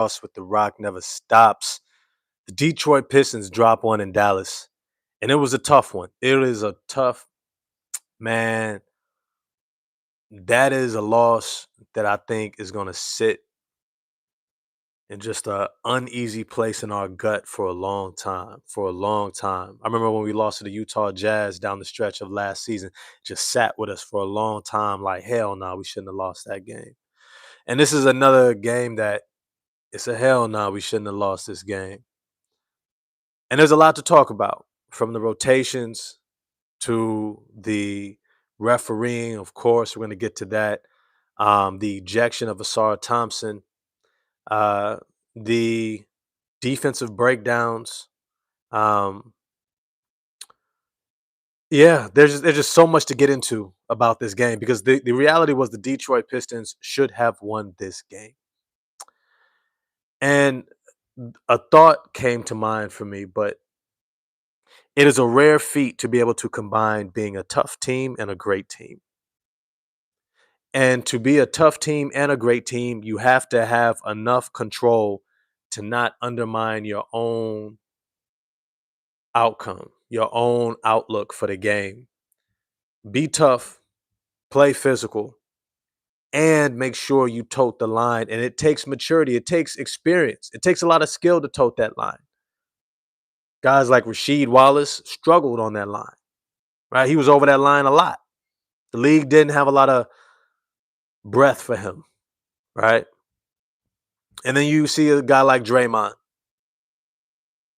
Cross with the Rock never stops. The Detroit Pistons drop one in Dallas, and it was a tough one. It is a tough man. That is a loss that I think is going to sit in just a uneasy place in our gut for a long time. For a long time. I remember when we lost to the Utah Jazz down the stretch of last season, it just sat with us for a long time. Like hell, no, we shouldn't have lost that game. And this is another game that it's a hell no, we shouldn't have lost this game. And there's a lot to talk about, from the rotations to the refereeing. Of course, we're going to get to that. The ejection of Asar Thompson, uh, the defensive breakdowns. Um, yeah, there's just so much to get into about this game, because the reality was the Detroit Pistons should have won this game. And a thought came to mind for me, but it is a rare feat to be able to combine being a tough team and a great team. And to be a tough team and a great team, you have to have enough control to not undermine your own outcome, your own outlook for the game. Be tough, play physical, and make sure you tote the line. And it takes maturity, it takes experience, it takes a lot of skill to tote that line. Guys like Rasheed Wallace struggled on that line, right? He was over that line a lot. The league didn't have a lot of breath for him, right? And then you see a guy like Draymond,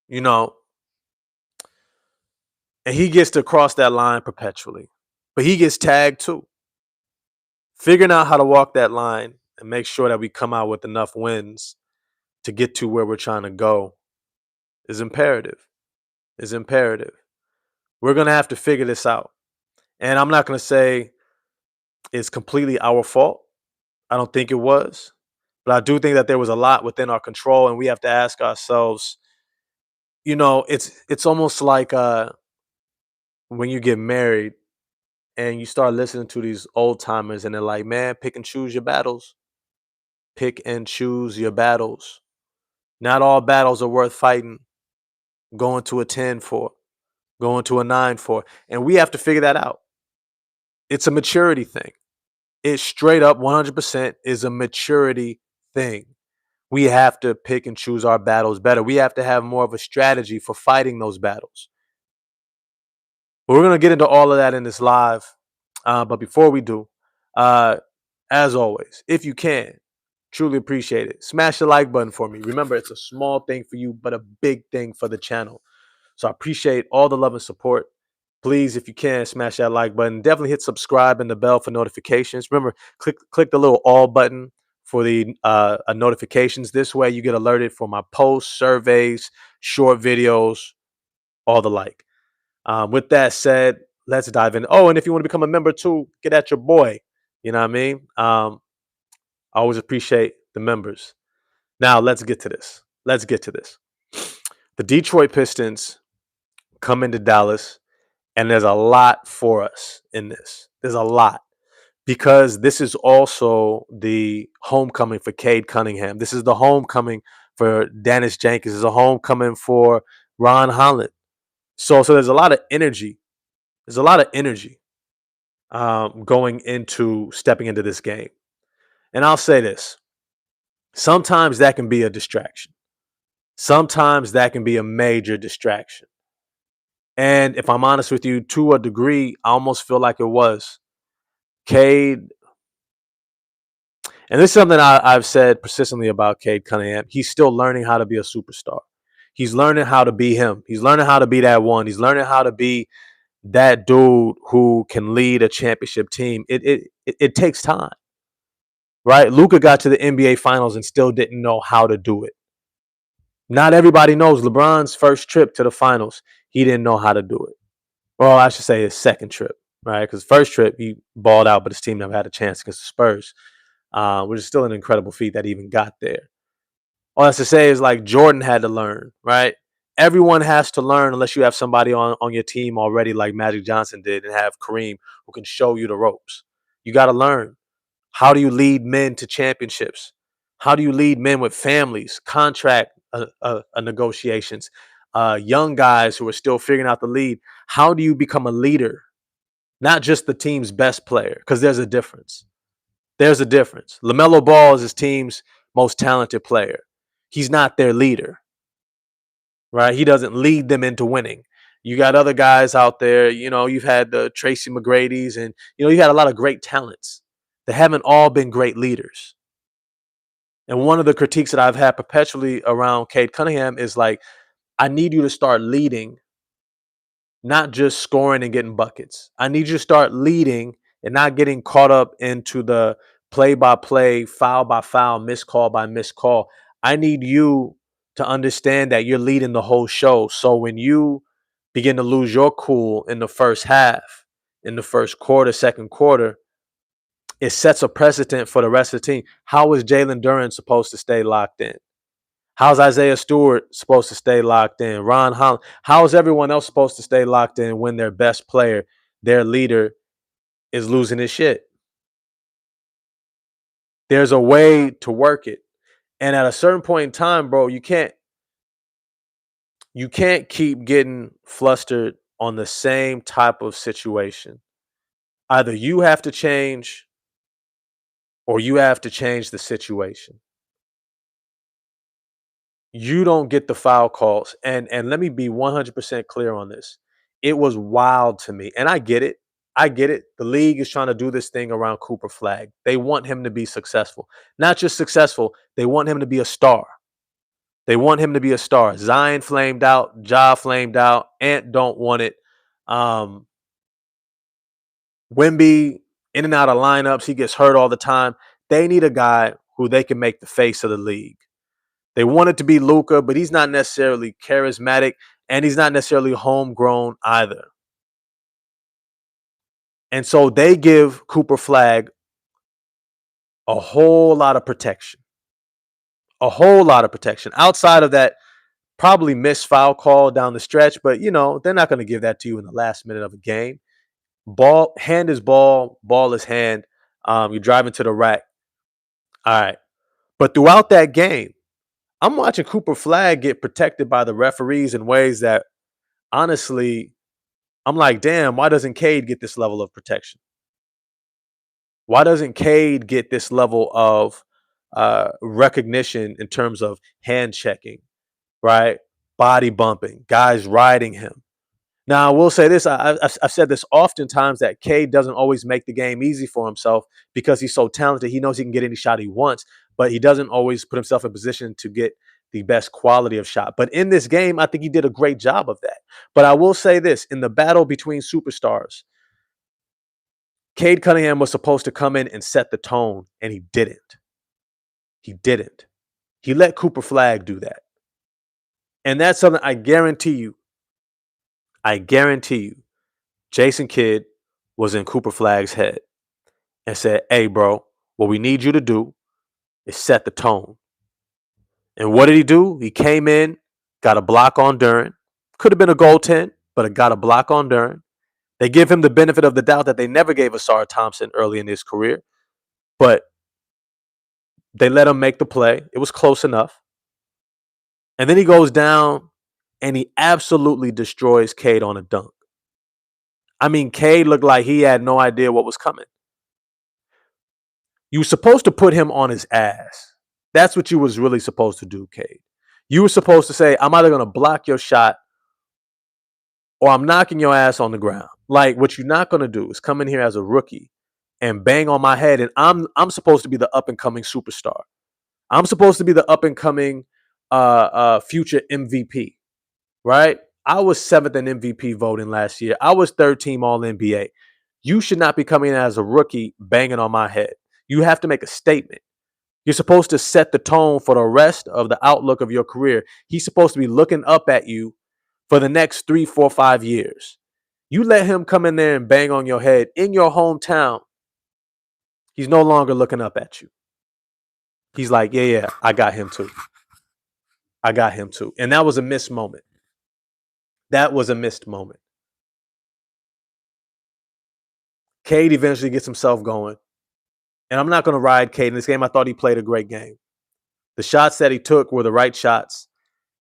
you know, and he gets to cross that line perpetually, but he gets tagged too. Figuring out how to walk that line and make sure that we come out with enough wins to get to where we're trying to go is imperative. Is imperative. We're going to have to figure this out. And I'm not going to say it's completely our fault. I don't think it was. But I do think that there was a lot within our control, and we have to ask ourselves, it's almost like when you get married and you start listening to these old timers and they're like, man, pick and choose your battles. Pick and choose your battles. Not all battles are worth fighting. Going to a 10 for, going to a 9 for. And we have to figure that out. It's a maturity thing. It straight up 100% is a maturity thing. We have to pick and choose our battles better. We have to have more of a strategy for fighting those battles. But we're going to get into all of that in this live. But before we do, as always, if you can, truly appreciate it. Smash the like button for me. Remember, it's a small thing for you, but a big thing for the channel. So I appreciate all the love and support. Please, if you can, smash that like button. Definitely hit subscribe and the bell for notifications. Remember, click the little all button for the notifications. This way you get alerted for my posts, surveys, short videos, all the like. With that said, let's dive in. Oh, and if you want to become a member too, get at your boy. You know what I mean? I always appreciate the members. Now, let's get to this. The Detroit Pistons come into Dallas, and there's a lot for us in this. There's a lot, because this is also the homecoming for Cade Cunningham. This is the homecoming for Dennis Jenkins. This is a homecoming for Ron Holland. So there's a lot of energy. There's a lot of energy going into stepping into this game. And I'll say this. Sometimes that can be a distraction. Sometimes that can be a major distraction. And if I'm honest with you, to a degree, I almost feel like it was. Cade, and this is something I've said persistently about Cade Cunningham. He's still learning how to be a superstar. He's learning how to be him. He's learning how to be that one. He's learning how to be that dude who can lead a championship team. It takes time, right? Luka got to the NBA Finals and still didn't know how to do it. Not everybody knows LeBron's first trip to the finals. He didn't know how to do it. Well, I should say his second trip, right? Because first trip, he balled out, but his team never had a chance against the Spurs, which is still an incredible feat that he even got there. All that's to say is, like, Jordan had to learn, right? Everyone has to learn, unless you have somebody on your team already like Magic Johnson did and have Kareem who can show you the ropes. You got to learn. How do you lead men to championships? How do you lead men with families, contract negotiations, young guys who are still figuring out the lead? How do you become a leader? Not just the team's best player, because there's a difference. There's a difference. LaMelo Ball is his team's most talented player. He's not their leader, right? He doesn't lead them into winning. You got other guys out there, you've had the Tracy McGrady's, and you had a lot of great talents that haven't all been great leaders. And one of the critiques that I've had perpetually around Cade Cunningham is like, I need you to start leading, not just scoring and getting buckets. I need you to start leading and not getting caught up into the play by play, foul by foul, missed call by missed call. I need you to understand that you're leading the whole show. So when you begin to lose your cool in the first half, in the first quarter, second quarter, it sets a precedent for the rest of the team. How is Jalen Duren supposed to stay locked in? How's Isaiah Stewart supposed to stay locked in? Ron Holland. How is everyone else supposed to stay locked in when their best player, their leader, is losing his shit? There's a way to work it. And at a certain point in time, bro, you can't keep getting flustered on the same type of situation. Either you have to change or you have to change the situation. You don't get the foul calls. And let me be 100% clear on this. It was wild to me. And I get it. I get it. The league is trying to do this thing around Cooper Flagg. They want him to be successful. Not just successful, they want him to be a star. They want him to be a star. Zion flamed out, Ja flamed out, Ant don't want it. Wemby in and out of lineups, he gets hurt all the time. They need a guy who they can make the face of the league. They want it to be Luka, but he's not necessarily charismatic, and he's not necessarily homegrown either. And so they give Cooper Flagg a whole lot of protection. A whole lot of protection. Outside of that, probably missed foul call down the stretch, but they're not going to give that to you in the last minute of a game. Hand is ball is hand. You drive into the rack. All right. But throughout that game, I'm watching Cooper Flagg get protected by the referees in ways that, honestly, I'm like, damn, why doesn't Cade get this level of protection? Why doesn't Cade get this level of recognition in terms of hand checking, right? Body bumping, guys riding him. Now, I will say this. I've said this oftentimes that Cade doesn't always make the game easy for himself because he's so talented. He knows he can get any shot he wants, but he doesn't always put himself in position to get the best quality of shot. But in this game, I think he did a great job of that. But I will say this. In the battle between superstars, Cade Cunningham was supposed to come in and set the tone, and he didn't. He didn't. He let Cooper Flagg do that. And that's something I guarantee you, Jason Kidd was in Cooper Flagg's head and said, hey, bro, what we need you to do is set the tone. And what did he do? He came in, got a block on Duren. Could have been a goaltend, but it got a block on Duren. They give him the benefit of the doubt that they never gave Asar Thompson early in his career, but they let him make the play. It was close enough. And then he goes down and he absolutely destroys Cade on a dunk. I mean, Cade looked like he had no idea what was coming. You were supposed to put him on his ass. That's what you was really supposed to do, Cade. You were supposed to say, I'm either going to block your shot or I'm knocking your ass on the ground. Like, what you're not going to do is come in here as a rookie and bang on my head, and I'm supposed to be the up-and-coming superstar. I'm supposed to be the up-and-coming future MVP, right? I was 7th in MVP voting last year. I was 3rd team All-NBA. You should not be coming in as a rookie banging on my head. You have to make a statement. You're supposed to set the tone for the rest of the outlook of your career. He's supposed to be looking up at you for the next 3, 4, 5 years. You let him come in there and bang on your head in your hometown. He's no longer looking up at you. He's like, yeah, I got him too. I got him too. And that was a missed moment. That was a missed moment. Cade eventually gets himself going. And I'm not going to ride Cade in this game. I thought he played a great game. The shots that he took were the right shots.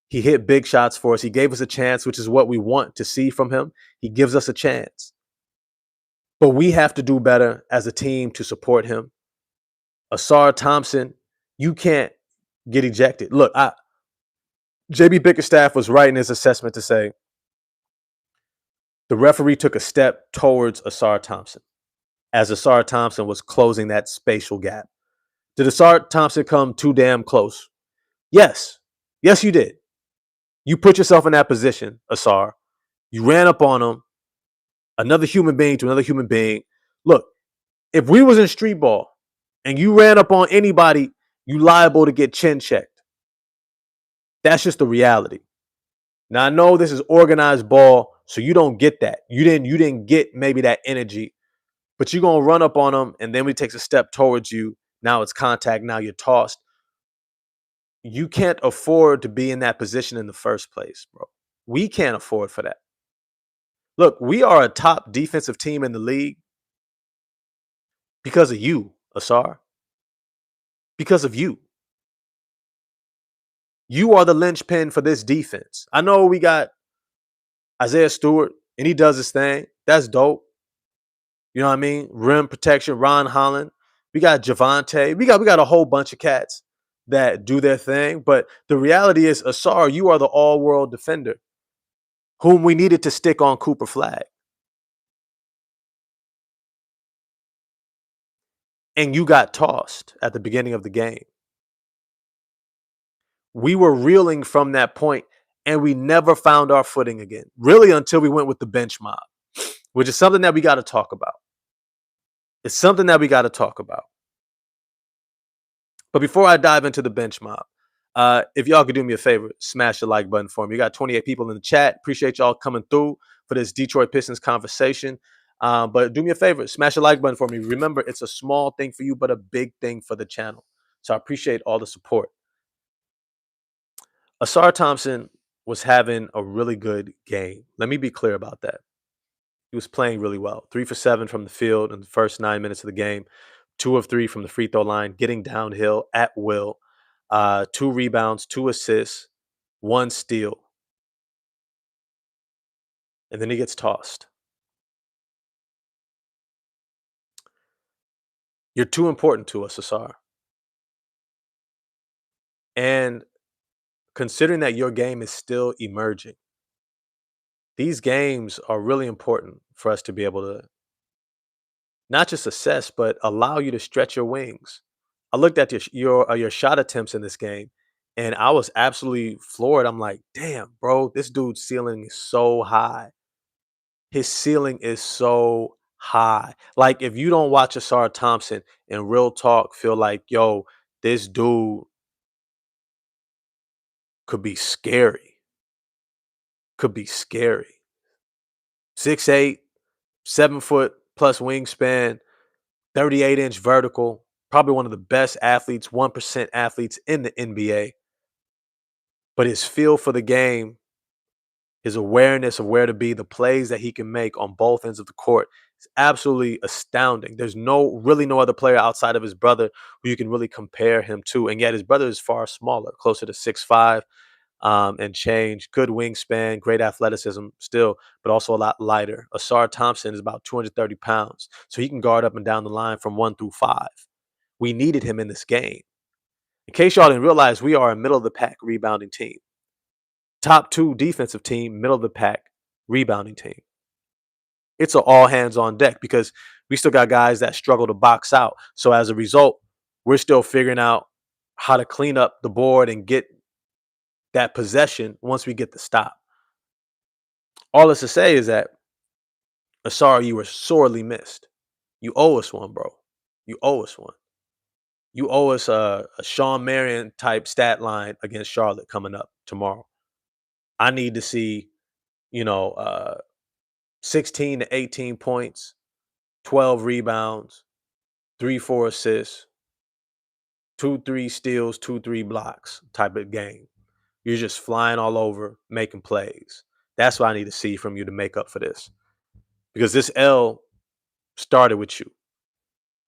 He hit big shots for us. He gave us a chance, which is what we want to see from him. He gives us a chance. But we have to do better as a team to support him. Asar Thompson, you can't get ejected. Look, JB Bickerstaff was right in his assessment to say the referee took a step towards Asar Thompson as Asar Thompson was closing that spatial gap. Did Asar Thompson come too damn close? Yes. Yes, you did. You put yourself in that position, Asar. You ran up on him, another human being to another human being. Look, if we was in street ball and you ran up on anybody, you liable to get chin checked. That's just the reality. Now I know this is organized ball, so you don't get that. You didn't get maybe that energy, but you're gonna run up on him, and then when he takes a step towards you, now it's contact. Now you're tossed. You can't afford to be in that position in the first place, bro. We can't afford for that. Look, we are a top defensive team in the league because of you, Asar. Because of you. You are the linchpin for this defense. I know we got Isaiah Stewart, and he does his thing. That's dope. You know what I mean? Rim protection, Ron Holland. We got Javante. We got a whole bunch of cats that do their thing. But the reality is, Asar, you are the all-world defender whom we needed to stick on Cooper Flagg. And you got tossed at the beginning of the game. We were reeling from that point, and we never found our footing again, really until we went with the bench mob, which is something that we got to talk about. It's something that we got to talk about. But before I dive into the bench mob, if y'all could do me a favor, smash the like button for me. You got 28 people in the chat. Appreciate y'all coming through for this Detroit Pistons conversation. But do me a favor, smash the like button for me. Remember, it's a small thing for you, but a big thing for the channel. So I appreciate all the support. Asar Thompson was having a really good game. Let me be clear about that. He was playing really well. 3 for 7 from the field in the first 9 minutes of the game. 2 of 3 from the free throw line, getting downhill at will. 2 rebounds, 2 assists, 1 steal. And then he gets tossed. You're too important to us, Asar. And considering that your game is still emerging, these games are really important for us to be able to not just assess, but allow you to stretch your wings. I looked at your shot attempts in this game, and I was absolutely floored. I'm like, damn, bro, this dude's ceiling is so high. His ceiling is so high. Like, if you don't watch Asar Thompson and real talk, feel like, yo, this dude could be scary. Could be scary. 6'8", 7 foot plus wingspan, 38-inch vertical, probably one of the best athletes, 1% athletes in the NBA. But his feel for the game, his awareness of where to be, the plays that he can make on both ends of the court is absolutely astounding. There's really no other player outside of his brother who you can really compare him to. And yet his brother is far smaller, closer to 6'5", and change. Good wingspan, great athleticism still, but also a lot lighter. Asar Thompson is about 230 pounds, so he can guard up and down the line from 1 through 5. We needed him in this game. In case y'all didn't realize, we are a middle-of-the-pack rebounding team. Top 2 defensive team, middle-of-the-pack rebounding team. It's an all-hands-on-deck because we still got guys that struggle to box out. So as a result, we're still figuring out how to clean up the board and get that possession once we get the stop. All this to say is that, Asar, you were sorely missed. You owe us one, bro. You owe us one. You owe us a Sean Marion type stat line against Charlotte coming up tomorrow. I need to see, 16 to 18 points, 12 rebounds, 3-4 assists, 2-3 steals, 2-3 blocks type of game. You're just flying all over, making plays. That's what I need to see from you to make up for this. Because this L started with you.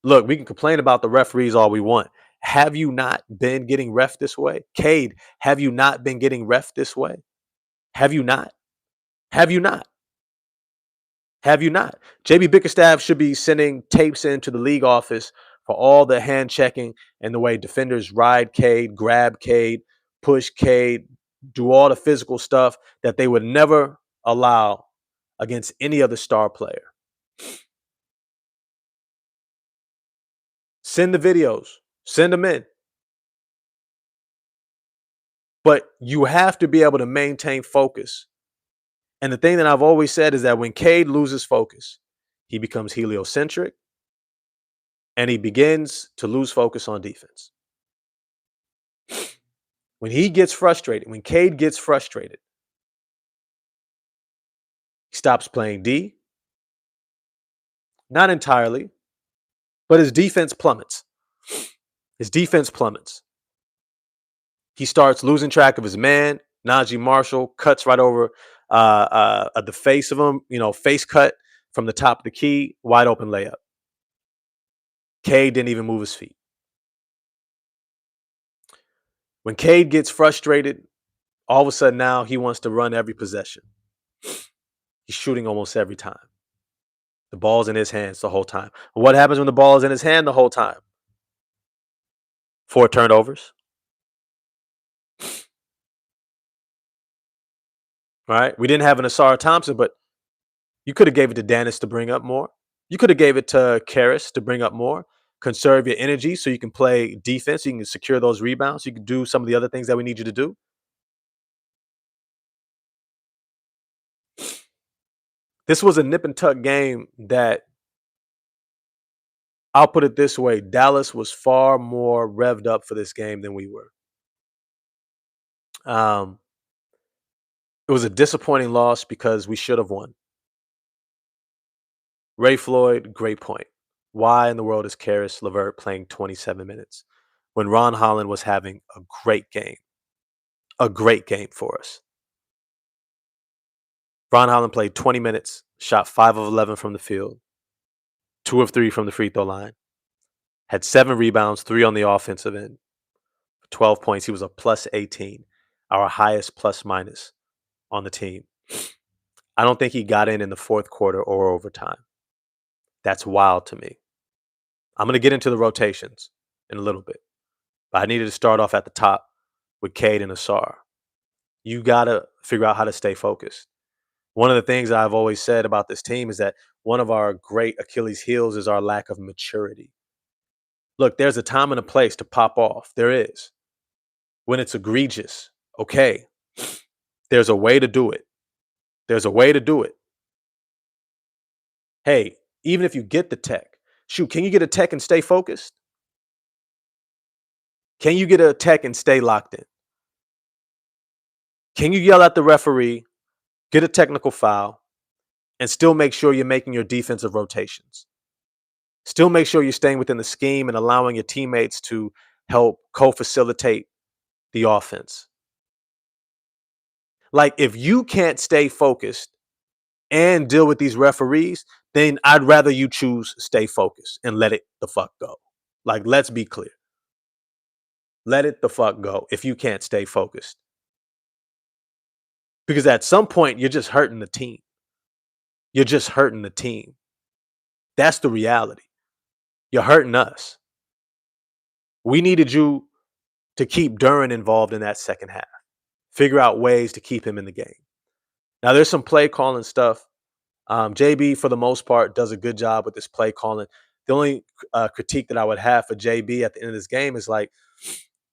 Look, we can complain about the referees all we want. Have you not been getting ref this way? Cade, have you not been getting ref this way? Have you not? Have you not? Have you not? JB Bickerstaff should be sending tapes into the league office for all the hand checking and the way defenders ride Cade, grab Cade, push Cade, do all the physical stuff that they would never allow against any other star player. Send the videos, send them in. But you have to be able to maintain focus. And the thing that I've always said is that when Cade loses focus, he becomes heliocentric and he begins to lose focus on defense. When he gets frustrated, when Cade gets frustrated, he stops playing D. Not entirely, but his defense plummets. His defense plummets. He starts losing track of his man. Najee Marshall cuts right over the face of him, face cut from the top of the key, wide open layup. Cade didn't even move his feet. When Cade gets frustrated, all of a sudden now he wants to run every possession. He's shooting almost every time. The ball's in his hands the whole time. What happens when the ball is in his hand the whole time? 4 turnovers. All right. We didn't have an Asar Thompson, but you could have gave it to Dennis to bring up more. You could have gave it to Karras to bring up more. Conserve your energy so you can play defense. You can secure those rebounds. You can do some of the other things that we need you to do. This was a nip and tuck game that, I'll put it this way, Dallas was far more revved up for this game than we were. It was a disappointing loss because we should have won. Ray Floyd, great point. Why in the world is Karras LeVert playing 27 minutes when Ron Holland was having a great game? A great game for us. Ron Holland played 20 minutes, shot 5 of 11 from the field, 2 of 3 from the free throw line, had 7 rebounds, 3 on the offensive end, 12 points. He was a plus 18, our highest plus minus on the team. I don't think he got in the fourth quarter or overtime. That's wild to me. I'm going to get into the rotations in a little bit, but I needed to start off at the top with Cade and Asar. You got to figure out how to stay focused. One of the things I've always said about this team is that one of our great Achilles heels is our lack of maturity. Look, there's a time and a place to pop off. There is. When it's egregious, okay. There's a way to do it. There's a way to do it. Hey, even if you get the tech, shoot, can you get a tech and stay focused? Can you get a tech and stay locked in? Can you yell at the referee, get a technical foul, and still make sure you're making your defensive rotations? Still make sure you're staying within the scheme and allowing your teammates to help co-facilitate the offense. Like, if you can't stay focused and deal with these referees, then I'd rather you choose stay focused and let it the fuck go. Like, let's be clear. Let it the fuck go if you can't stay focused. Because at some point, you're just hurting the team. You're just hurting the team. That's the reality. You're hurting us. We needed you to keep Duren involved in that second half. Figure out ways to keep him in the game. Now, there's some play calling stuff. JB, for the most part, does a good job with this play calling. The only critique that I would have for JB at the end of this game is like,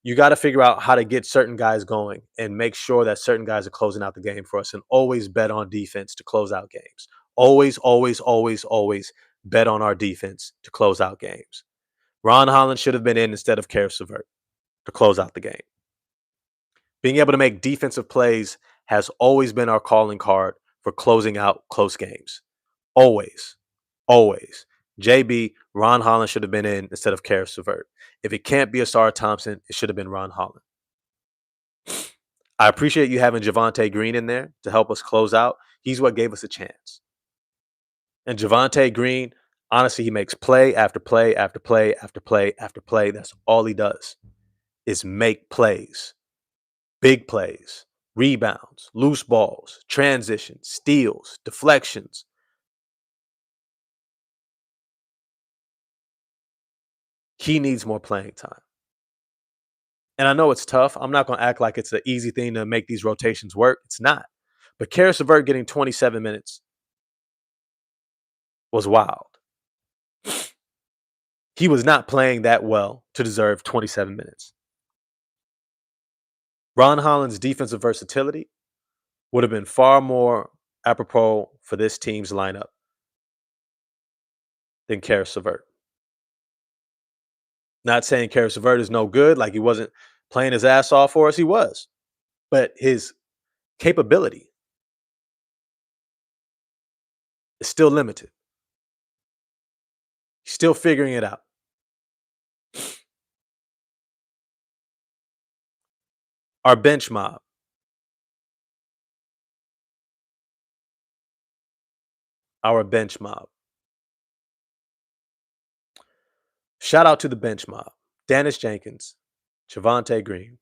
you got to figure out how to get certain guys going and make sure that certain guys are closing out the game for us, and always bet on defense to close out games. Always, always, always, always bet on our defense to close out games. Ron Holland should have been in instead of Karras LeVert to close out the game. Being able to make defensive plays has always been our calling card for closing out close games. Always. Always. JB, Ron Holland should have been in instead of Karras LeVert. If it can't be Asar Thompson, it should have been Ron Holland. I appreciate you having Javonte Green in there to help us close out. He's what gave us a chance. And Javonte Green, Honestly, he makes play after play after play after play after play. That's all he does is make plays, big plays, rebounds, loose balls, transitions, steals, deflections. He needs more playing time. And I know it's tough. I'm not going to act like it's an easy thing to make these rotations work. It's not. But Karis LeVert getting 27 minutes was wild. He was not playing that well to deserve 27 minutes. Ron Holland's defensive versatility would have been far more apropos for this team's lineup than Karis LeVert. Not saying Karis LeVert is no good, like he wasn't playing his ass off for us. He was. But his capability is still limited. He's still figuring it out. Our bench mob. Our bench mob. Shout out to the bench mob. Dennis Jenkins, Javonte Green.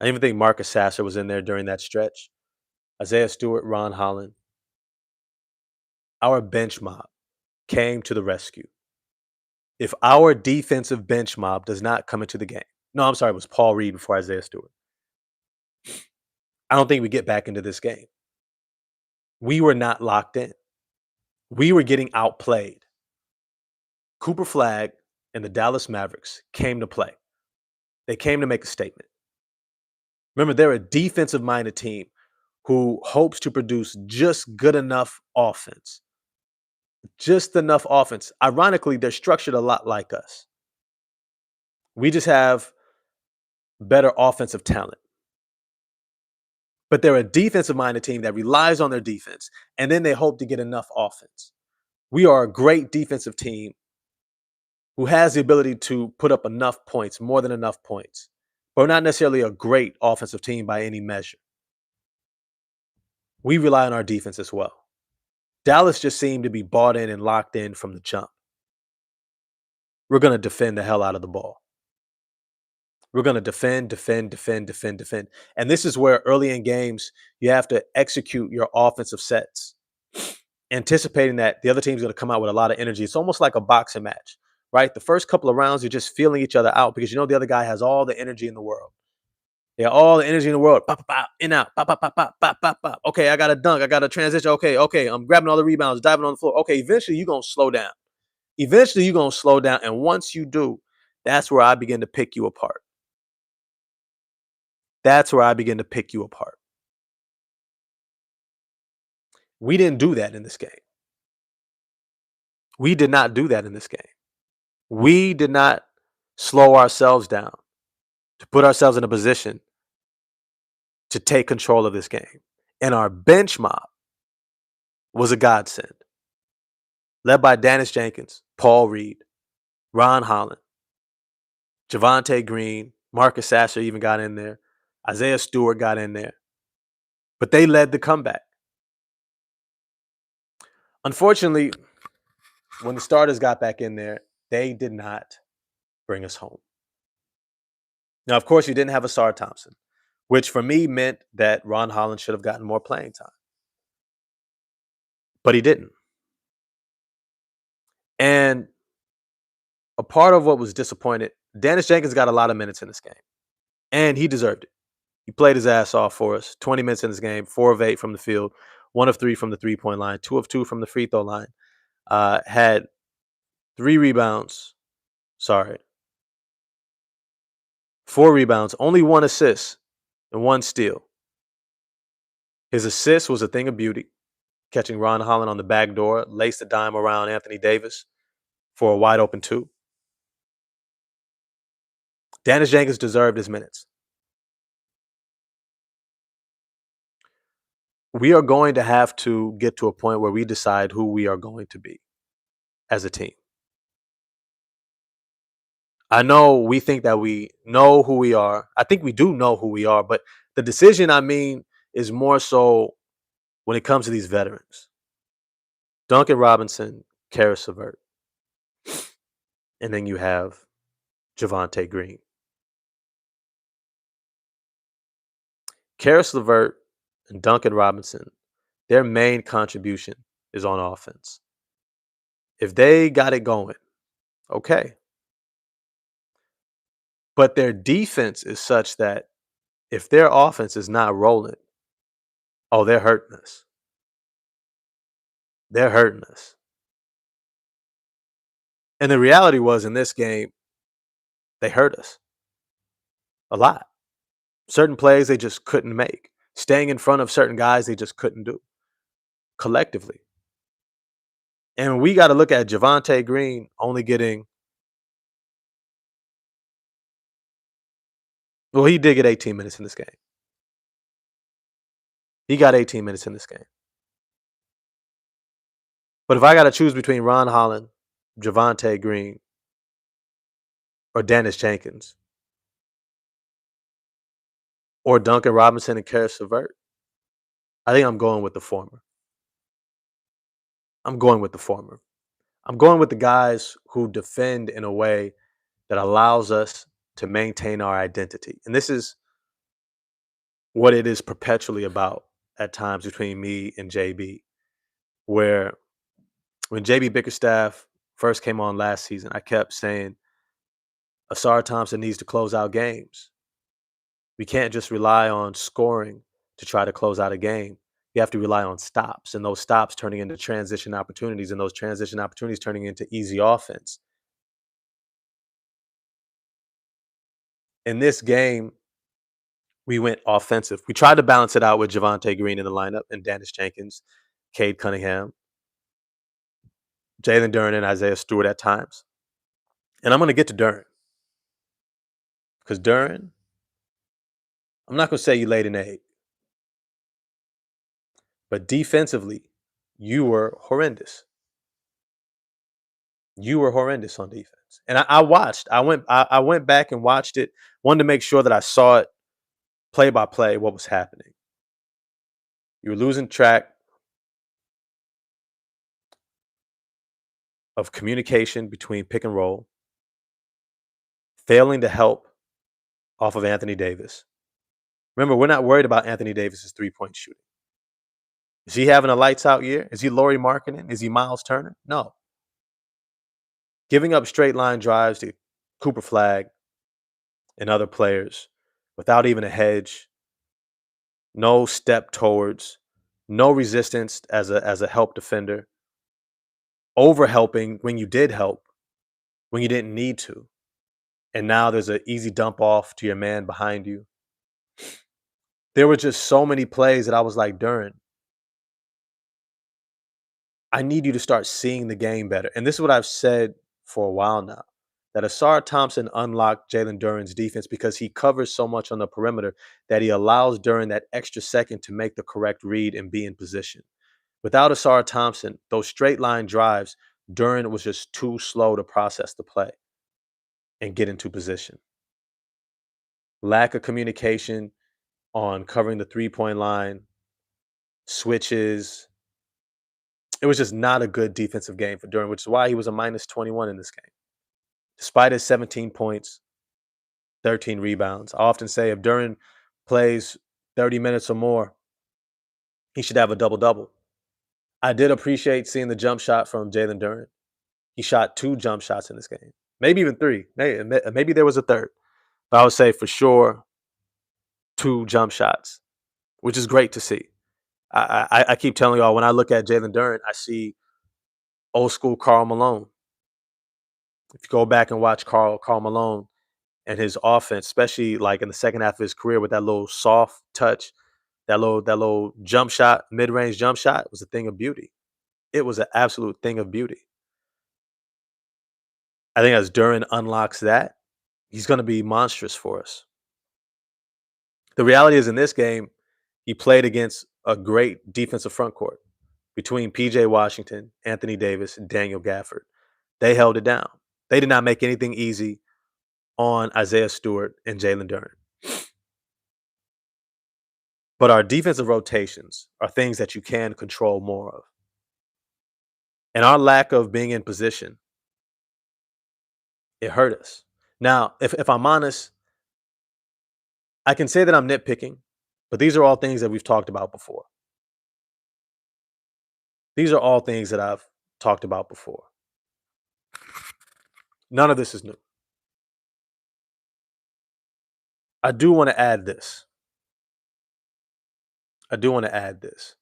I even think Marcus Sasser was in there during that stretch. Isaiah Stewart, Ron Holland. Our bench mob came to the rescue. If our defensive bench mob does not come into the game, no, I'm sorry, it was Paul Reed before Isaiah Stewart. I don't think we get back into this game. We were not locked in. We were getting outplayed. Cooper Flagg and the Dallas Mavericks came to play. They came to make a statement. Remember, they're a defensive-minded team who hopes to produce just good enough offense. Just enough offense. Ironically, they're structured a lot like us. We just have better offensive talent. But they're a defensive-minded team that relies on their defense, and then they hope to get enough offense. We are a great defensive team who has the ability to put up enough points, more than enough points. But we're not necessarily a great offensive team by any measure. We rely on our defense as well. Dallas just seemed to be bought in and locked in from the jump. We're going to defend the hell out of the ball. We're going to defend. And this is where early in games, you have to execute your offensive sets, anticipating that the other team's going to come out with a lot of energy. It's almost like a boxing match, right? The first couple of rounds, you're just feeling each other out because you know the other guy has all the energy in the world. Yeah, all the energy in the world. Pop, pop, pop, in, out. Pop, pop, pop, pop, pop, pop, pop. Okay, I got a dunk. I got a transition. Okay. I'm grabbing all the rebounds, diving on the floor. Okay, eventually you're going to slow down. And once you do, that's where I begin to pick you apart. We didn't do that in this game. We did not do that in this game. We did not slow ourselves down to put ourselves in a position to take control of this game. And our bench mob was a godsend. Led by Dennis Jenkins, Paul Reed, Ron Holland, Javonte Green, Marcus Sasser even got in there. Isaiah Stewart got in there. But they led the comeback. Unfortunately, when the starters got back in there, they did not bring us home. Now, of course, you didn't have Asar Thompson, which for me meant that Ron Holland should have gotten more playing time. But he didn't. And a part of what was disappointed, Dennis Jenkins got a lot of minutes in this game. And he deserved it. He played his ass off for us. 20 minutes in this game, 4 of 8 from the field, 1 of 3 from the three-point line, 2 of 2 from the free throw line. Had 3 rebounds. 4 rebounds, only 1 assist, and 1 steal. His assist was a thing of beauty, catching Ron Holland on the back door, laced a dime around Anthony Davis for a wide open 2. Dennis Jenkins deserved his minutes. We are going to have to get to a point where we decide who we are going to be as a team. I know we think that we know who we are. I think we do know who we are, but the decision, is more so when it comes to these veterans. Duncan Robinson, Karis LeVert, and then you have Javonte Green. Karis LeVert and Duncan Robinson, their main contribution is on offense. If they got it going, okay. But their defense is such that if their offense is not rolling, oh, they're hurting us. They're hurting us. And the reality was in this game, they hurt us a lot. Certain plays they just couldn't make. Staying in front of certain guys they just couldn't do collectively. And we got to look at Javonte Green only getting, well, he did get 18 minutes in this game. He got 18 minutes in this game. But if I got to choose between Ron Holland, Javonte Green, or Dennis Jenkins, or Duncan Robinson and Karis LeVert, I think I'm going with the former. I'm going with the former. I'm going with the guys who defend in a way that allows us to maintain our identity. And this is what it is perpetually about at times between me and JB, where when JB Bickerstaff first came on last season, I kept saying Asar Thompson needs to close out games. We can't just rely on scoring to try to close out a game. You have to rely on stops, and those stops turning into transition opportunities, and those transition opportunities turning into easy offense. In this game, we went offensive. We tried to balance it out with Javonte Green in the lineup and Dennis Jenkins, Cade Cunningham, Jalen Duren, and Isaiah Stewart at times. And I'm going to get to Duren. Because Duren, I'm not going to say you laid an egg. But defensively, you were horrendous. You were horrendous on defense. And I watched. I went back and watched it. Wanted to make sure that I saw it play by play, what was happening. You were losing track of communication between pick and roll, failing to help off of Anthony Davis. Remember, we're not worried about Anthony Davis's three-point shooting. Is he having a lights out year? Is he Lauri Markkanen? Is he Miles Turner? No. Giving up straight line drives to Cooper Flagg and other players without even a hedge, no step towards, no resistance as a help defender, over helping when you did help, when you didn't need to. And now there's an easy dump off to your man behind you. There were just so many plays that I was like, Duren, I need you to start seeing the game better. And this is what I've said for a while now, that Asar Thompson unlocked Jalen Duren's defense because he covers so much on the perimeter that he allows Duren that extra second to make the correct read and be in position. Without Asar Thompson, those straight line drives, Duren was just too slow to process the play and get into position. Lack of communication on covering the three-point line, switches. It was just not a good defensive game for Duren, which is why he was a minus 21 in this game. Despite his 17 points, 13 rebounds. I often say if Duren plays 30 minutes or more, he should have a double-double. I did appreciate seeing the jump shot from Jalen Duren. He shot 2 jump shots in this game, maybe even 3. Maybe there was a third. But I would say for sure 2 jump shots, which is great to see. I keep telling y'all, when I look at Jalen Duren, I see old school Karl Malone. If you go back and watch Karl Malone and his offense, especially like in the second half of his career with that little soft touch, that little jump shot, mid-range jump shot was a thing of beauty. It was an absolute thing of beauty. I think as Duren unlocks that, he's going to be monstrous for us. The reality is in this game, he played against a great defensive front court between PJ Washington, Anthony Davis, and Daniel Gafford. They held it down. They did not make anything easy on Isaiah Stewart and Jalen Duren. But our defensive rotations are things that you can control more of. And our lack of being in position, it hurt us. Now, if I'm honest, I can say that I'm nitpicking, but these are all things that we've talked about before. These are all things that I've talked about before. None of this is new. I do want to add this. I do want to add this.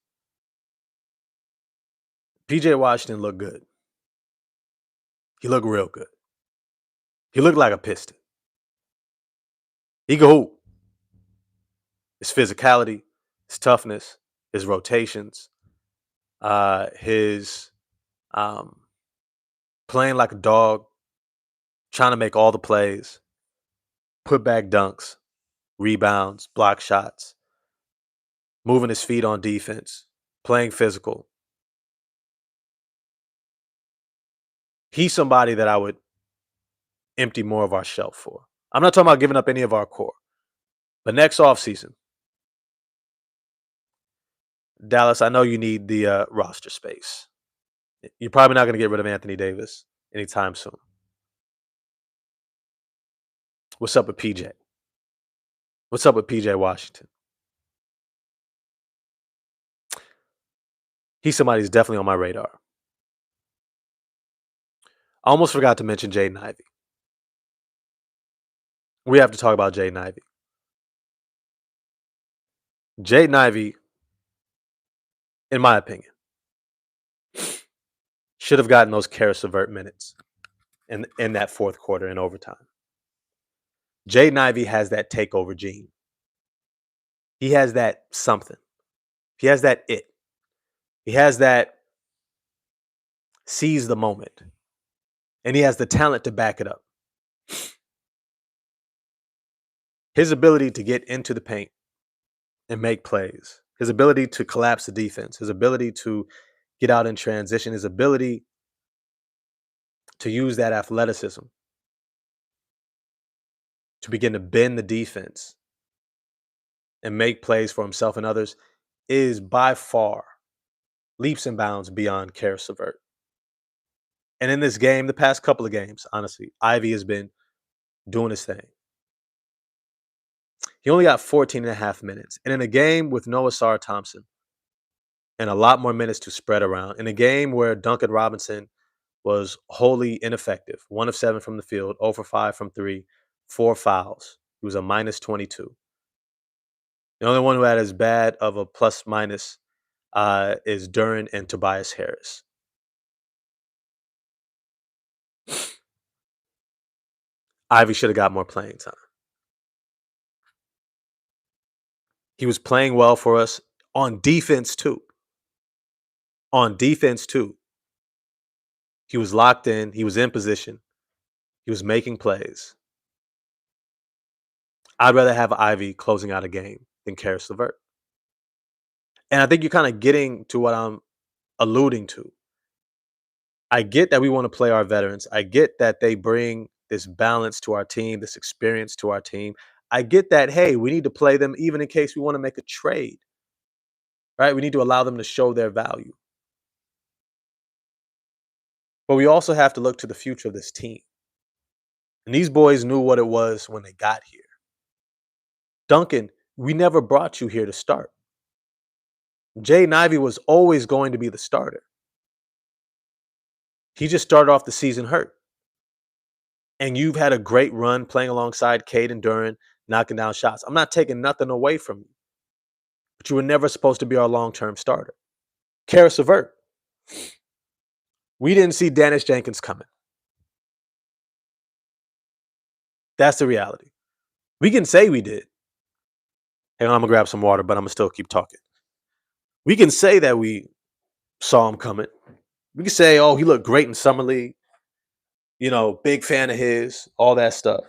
PJ Washington looked good. He looked real good. He looked like a Piston. He could hoop. His physicality, his toughness, his rotations, his um, playing like a dog, trying to make all the plays, put back dunks, rebounds, block shots, moving his feet on defense, playing physical. He's somebody that I would empty more of our shelf for. I'm not talking about giving up any of our core. But next offseason, Dallas, I know you need the roster space. You're probably not going to get rid of Anthony Davis anytime soon. What's up with PJ? What's up with PJ Washington? He's somebody who's definitely on my radar. I almost forgot to mention Jaden Ivey. We have to talk about Jaden Ivey. Jaden Ivey, in my opinion, should have gotten those Karis LeVert minutes in that fourth quarter in overtime. Jaden Ivey has that takeover gene. He has that something. He has that it. He has that seize the moment. And he has the talent to back it up. His ability to get into the paint and make plays, his ability to collapse the defense, his ability to get out in transition, his ability to use that athleticism to begin to bend the defense and make plays for himself and others is by far leaps and bounds beyond Karis LeVert. And in this game, the past couple of games, honestly, Ivy has been doing his thing. He only got 14 and a half minutes. And in a game with Noah Sarr Thompson and a lot more minutes to spread around, in a game where Duncan Robinson was wholly ineffective, 1 of 7 from the field, 0 for 5 from 3, 4 fouls. He was a minus 22. The only one who had as bad of a plus minus is Duren and Tobias Harris. Ivy should have got more playing time. He was playing well for us on defense too. On defense too. He was locked in. He was in position. He was making plays. I'd rather have Ivy closing out a game than Karis LeVert. And I think you're kind of getting to what I'm alluding to. I get that we want to play our veterans. I get that they bring this balance to our team, this experience to our team. I get that, hey, we need to play them even in case we want to make a trade, right? We need to allow them to show their value. But we also have to look to the future of this team. And these boys knew what it was when they got here. Duncan, we never brought you here to start. Jaden Ivey was always going to be the starter. He just started off the season hurt. And you've had a great run playing alongside Cade and Duren, knocking down shots. I'm not taking nothing away from you. But you were never supposed to be our long-term starter. Karis LeVert. We didn't see Dennis Jenkins coming. That's the reality. We can say we did. Hang on, I'm going to grab some water, but I'm going to still keep talking. We can say that we saw him coming. We can say, oh, he looked great in Summer League. You know, big fan of his, all that stuff.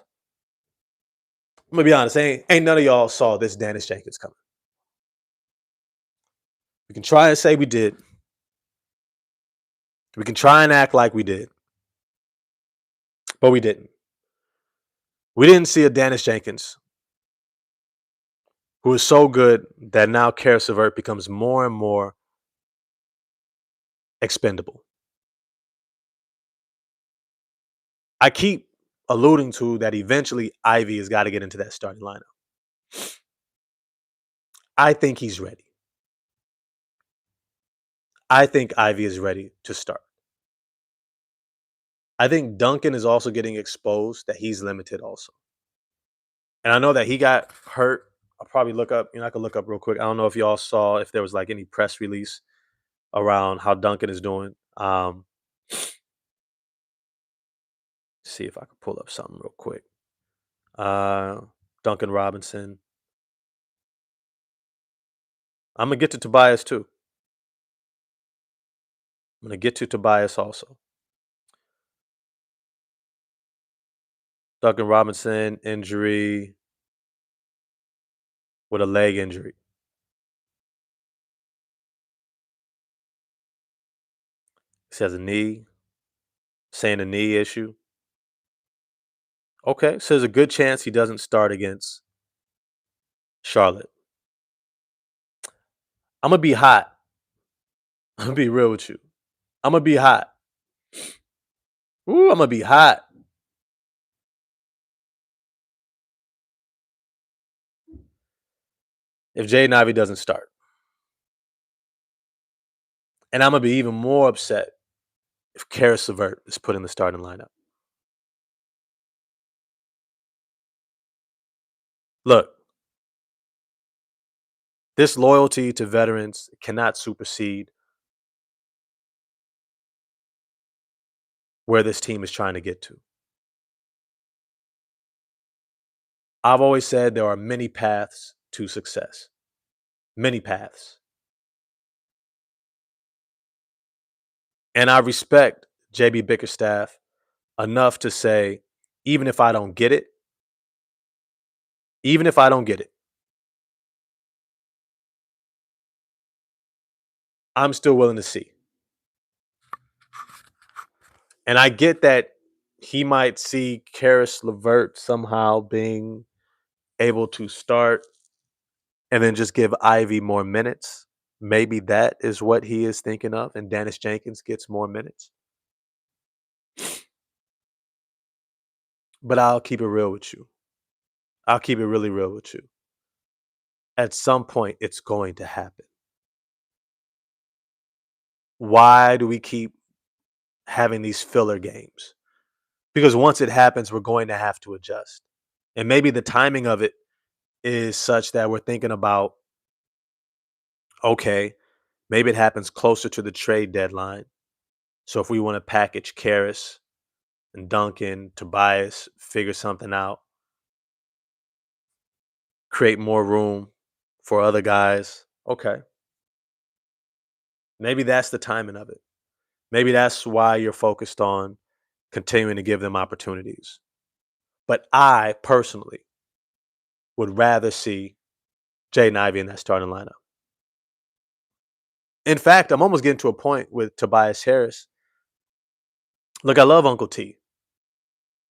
I'm going to be honest, ain't none of y'all saw this Dennis Jenkins coming. We can try and say we did. We can try and act like we did. But we didn't. We didn't see a Dennis Jenkins who is so good that now Karis LeVert becomes more and more expendable. I keep alluding to that eventually Ivy has got to get into that starting lineup. I think he's ready. I think Ivy is ready to start. I think Duncan is also getting exposed that he's limited also. And I know that he got hurt. I'll probably look up, I can look up real quick. I don't know if y'all saw if there was like any press release around how Duncan is doing. See if I can pull up something real quick. Duncan Robinson. I'm gonna get to Tobias too. I'm gonna get to Tobias also. Duncan Robinson injury with a leg injury. He says a knee, saying a knee issue. Okay, so there's a good chance he doesn't start against Charlotte. I'm gonna be hot. I'm gonna be real with you. I'm gonna be hot. Ooh, I'm gonna be hot. If Jaden Ivey doesn't start. And I'm gonna be even more upset if Karis LeVert is put in the starting lineup. Look, this loyalty to veterans cannot supersede where this team is trying to get to. I've always said there are many paths to success. Many paths. And I respect JB Bickerstaff enough to say, even if I don't get it, even if I don't get it, I'm still willing to see. And I get that he might see Karis LeVert somehow being able to start and then just give Ivy more minutes. Maybe that is what he is thinking of, and Dennis Jenkins gets more minutes. But I'll keep it real with you. I'll keep it really real with you. At some point, it's going to happen. Why do we keep having these filler games? Because once it happens, we're going to have to adjust. And maybe the timing of it is such that we're thinking about, okay, maybe it happens closer to the trade deadline. So if we want to package Karras and Duncan, Tobias, figure something out, create more room for other guys. Okay. Maybe that's the timing of it. Maybe that's why you're focused on continuing to give them opportunities. But I personally would rather see Jaden Ivey in that starting lineup. In fact, I'm almost getting to a point with Tobias Harris. Look, I love Uncle T.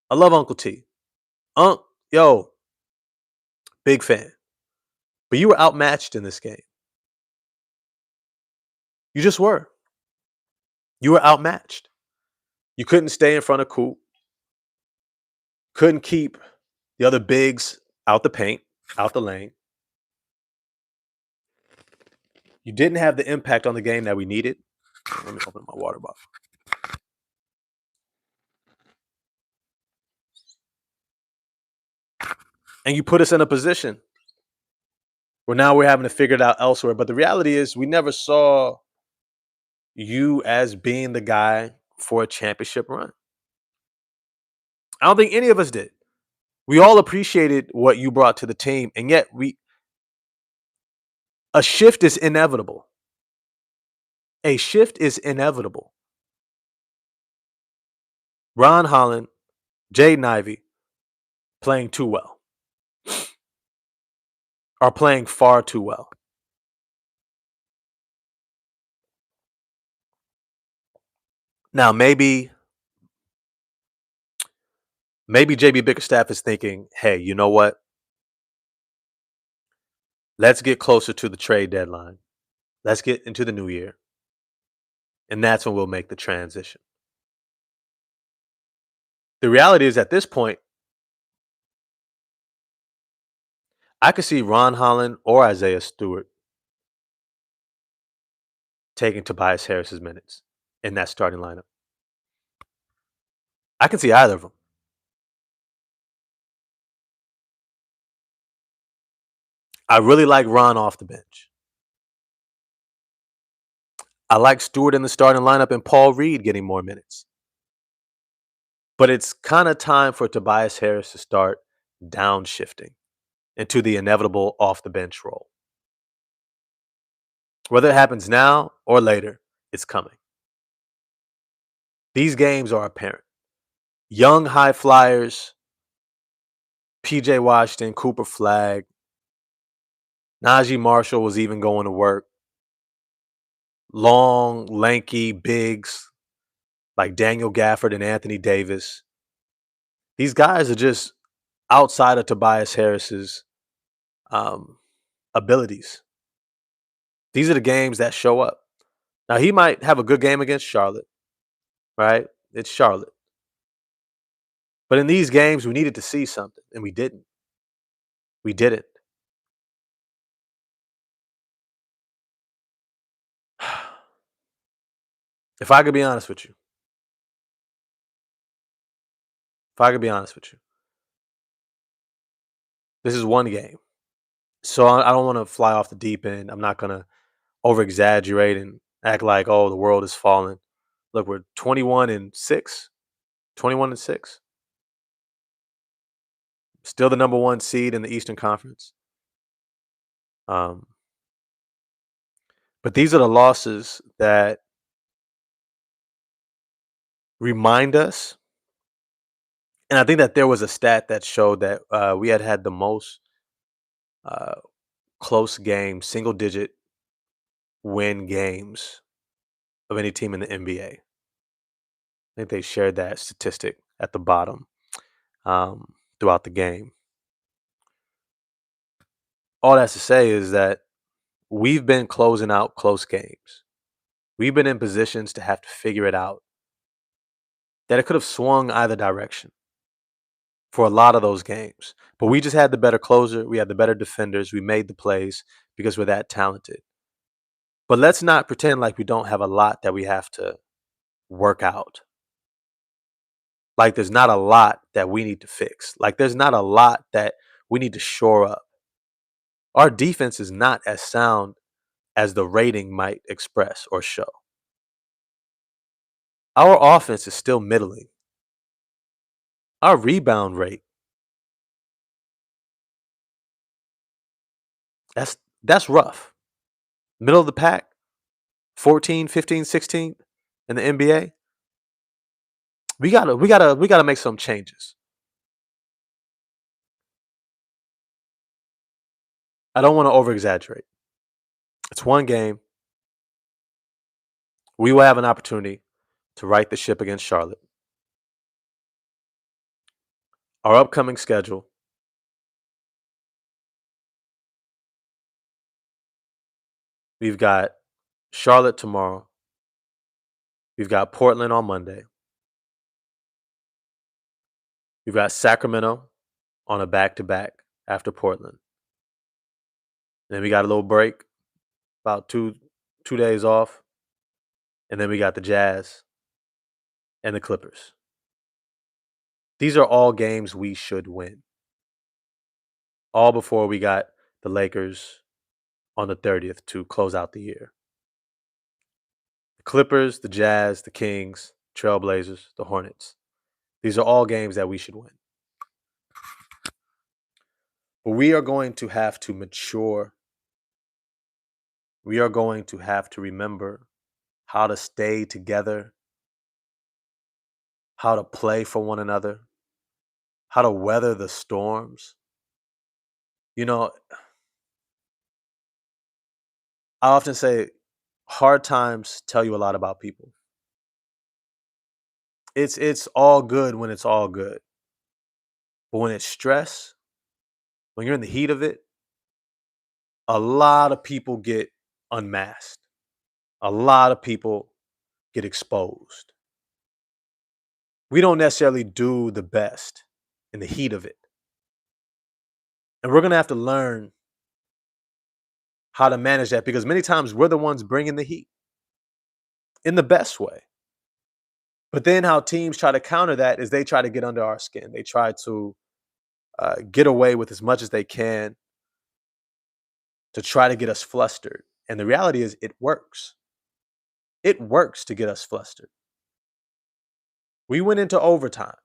I love Uncle T. Yo, big fan. But you were outmatched in this game. You just were. You were outmatched. You couldn't stay in front of Coop. Couldn't keep the other bigs out the paint, out the lane. You didn't have the impact on the game that we needed. Let me open my water bottle. And you put us in a position where now we're having to figure it out elsewhere. But the reality is we never saw you as being the guy for a championship run. I don't think any of us did. We all appreciated what you brought to the team, and yet a shift is inevitable. A shift is inevitable. Ron Holland, Jaden Ivey playing too well. Are playing far too well. Now maybe JB Bickerstaff is thinking, hey, you know what? Let's get closer to the trade deadline. Let's get into the new year. And that's when we'll make the transition. The reality is, at this point, I could see Ron Holland or Isaiah Stewart taking Tobias Harris's minutes in that starting lineup. I can see either of them. I really like Ron off the bench. I like Stewart in the starting lineup and Paul Reed getting more minutes. But it's kind of time for Tobias Harris to start downshifting into the inevitable off the bench role. Whether it happens now or later, it's coming. These games are apparent. Young high flyers, PJ Washington, Cooper Flagg, Najee Marshall was even going to work. Long, lanky bigs like Daniel Gafford and Anthony Davis. These guys are just outside of Tobias Harris's um, abilities. These are the games that show up. Now, he might have a good game against Charlotte, right? It's Charlotte. But in these games, we needed to see something, and we didn't. We didn't. If I could be honest with you, if I could be honest with you, this is one game. So I don't want to fly off the deep end. I'm not going to over exaggerate and act like, oh, the world is falling. Look, we're 21-6, 21-6. Still the number one seed in the Eastern Conference. Um, but these are the losses that remind us. And I think that there was a stat that showed that we had the most uh, close games, single digit win games of any team in the NBA. I think they shared that statistic at the bottom throughout the game. All that's to say is that we've been closing out close games. We've been in positions to have to figure it out. That it could have swung either direction for a lot of those games. But we just had the better closer. We had the better defenders. We made the plays because we're that talented. But let's not pretend like we don't have a lot that we have to work out. Like there's not a lot that we need to fix. Like there's not a lot that we need to shore up. Our defense is not as sound as the rating might express or show. Our offense is still middling. Our rebound rate, that's rough. Middle of the pack, 14, 15, 16 in the NBA. We gotta make some changes. I don't want to over exaggerate. It's one game. We will have an opportunity to right the ship against Charlotte. Our upcoming schedule. We've got Charlotte tomorrow. We've got Portland on Monday. We've got Sacramento on a back-to-back after Portland. Then we got a little break, about two days off. And then we got the Jazz and the Clippers. These are all games we should win. All before we got the Lakers on the 30th to close out the year. The Clippers, the Jazz, the Kings, Trailblazers, the Hornets. These are all games that we should win. But we are going to have to mature. We are going to have to remember how to stay together, how to play for one another, how to weather the storms. You know, I often say hard times tell you a lot about people. It's all good when it's all good. But when it's stress, when you're in the heat of it, a lot of people get unmasked. A lot of people get exposed. we don't necessarily do the best in the heat of it. And we're going to have to learn how to manage that because many times we're the ones bringing the heat in the best way. But then how teams try to counter that is they try to get under our skin. They try to get away with as much as they can to try to get us flustered. And the reality is, it works. It works to get us flustered. We went into overtime.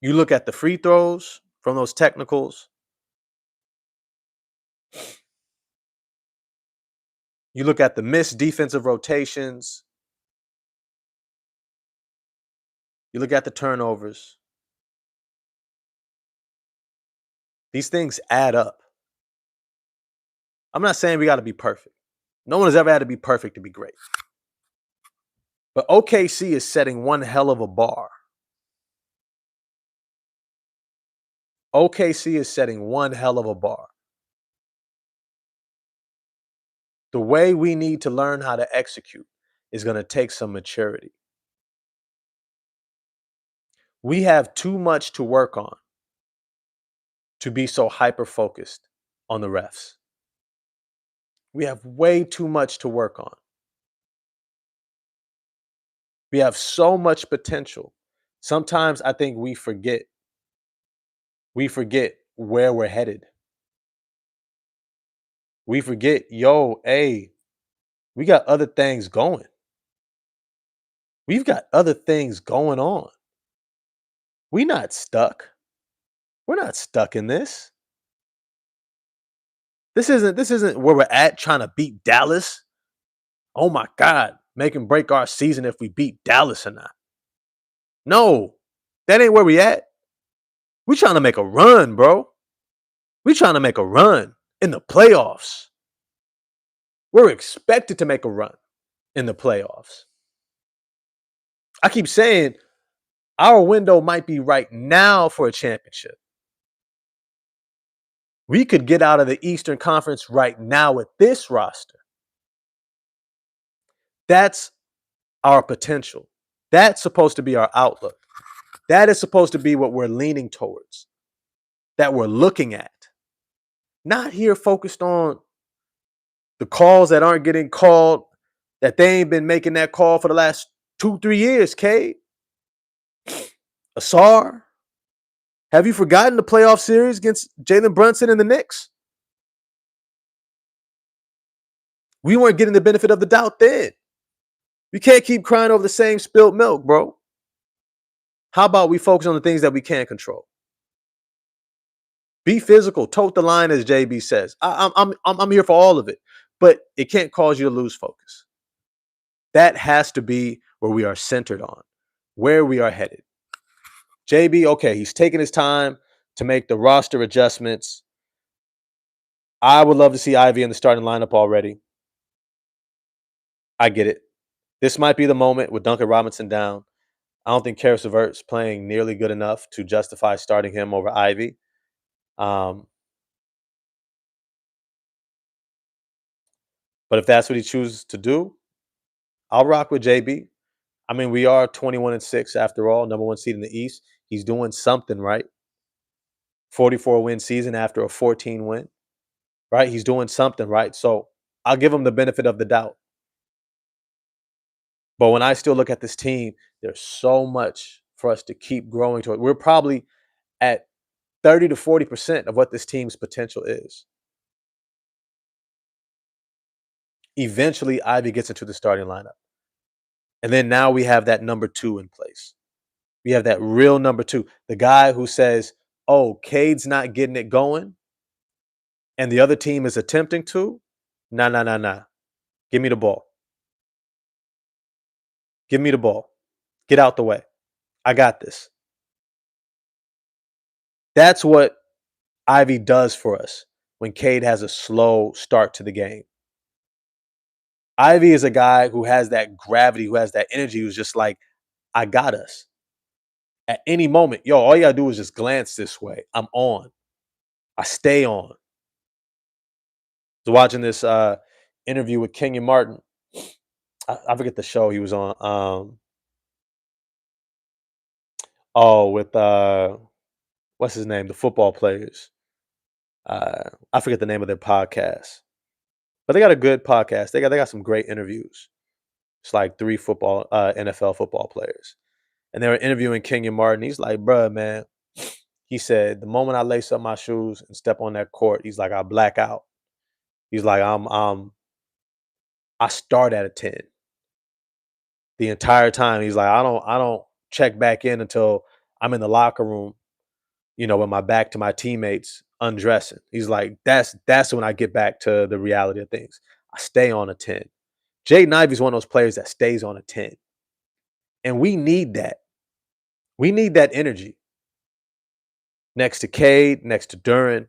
You look at the free throws from those technicals. You look at the missed defensive rotations. You look at the turnovers. These things add up. I'm not saying we got to be perfect. No one has ever had to be perfect to be great. But OKC is setting one hell of a bar. OKC is setting one hell of a bar. The way we need to learn how to execute is going to take some maturity. We have too much to work on to be so hyper focused on the refs. We have way too much to work on. We have so much potential. Sometimes I think we forget. We forget where we're headed. We forget, hey, we got other things going. We've got other things going on. We're not stuck. We're not stuck in this. This isn't where we're at trying to beat Dallas. Oh my God, make and break our season if we beat Dallas or not. No, that ain't where we at. We trying to make a run, bro. We trying to make a run in the playoffs. We're expected to make a run in the playoffs. I keep saying our window might be right now for a championship. We could get out of the Eastern Conference right now with this roster. That's our potential. That's supposed to be our outlook. That is supposed to be what we're leaning towards, that we're looking at. Not here focused on the calls that aren't getting called, that they ain't been making that call for the last 2-3 years, Cade. Asar, have you forgotten the playoff series against Jalen Brunson and the Knicks? We weren't getting the benefit of the doubt then. We can't keep crying over the same spilled milk, bro. How about we focus on the things that we can control? Be physical, tote the line, as JB says. I'm here for all of it, but it can't cause you to lose focus. That has to be where we are centered on, where we are headed. JB, okay, he's taking his time to make the roster adjustments. I would love to see Ivy in the starting lineup already. I get it. This might be the moment with Duncan Robinson down. I don't think Karis LeVert's playing nearly good enough to justify starting him over Ivy. But if that's what he chooses to do, I'll rock with JB. I mean, we are 21-6 after all, number one seed in the East. He's doing something right. 44-win season after a 14-win, right? He's doing something right. So I'll give him the benefit of the doubt. But when I still look at this team, there's so much for us to keep growing toward. We're probably at 30 to 40% of what this team's potential is. Eventually, Ivy gets into the starting lineup. And then now we have that number two in place. We have that real number two. The guy who says, oh, Cade's not getting it going, and the other team is attempting to. Nah. Give me the ball. Give me the ball. Get out the way. I got this. That's what Ivy does for us when Cade has a slow start to the game. Ivy is a guy who has that gravity, who has that energy, who's just like, I got us. At any moment, all you gotta do is just glance this way. I'm on. I stay on. I was watching this interview with Kenyon Martin. I forget the show he was on. Oh, with what's his name? The football players. I forget the name of their podcast, but they got a good podcast. They got some great interviews. It's like three NFL football players, and they were interviewing Kenyon Martin. He's like, "Bruh, man," he said, "the moment I lace up my shoes and step on that court, he's like, I black out. He's like, I start at a 10 the entire time. He's like, I don't check back in until I'm in the locker room, with my back to my teammates undressing. He's like, that's when I get back to the reality of things. I stay on a 10. Jaden Ivey's one of those players that stays on a 10. And we need that. We need that energy. Next to Cade, next to Duran,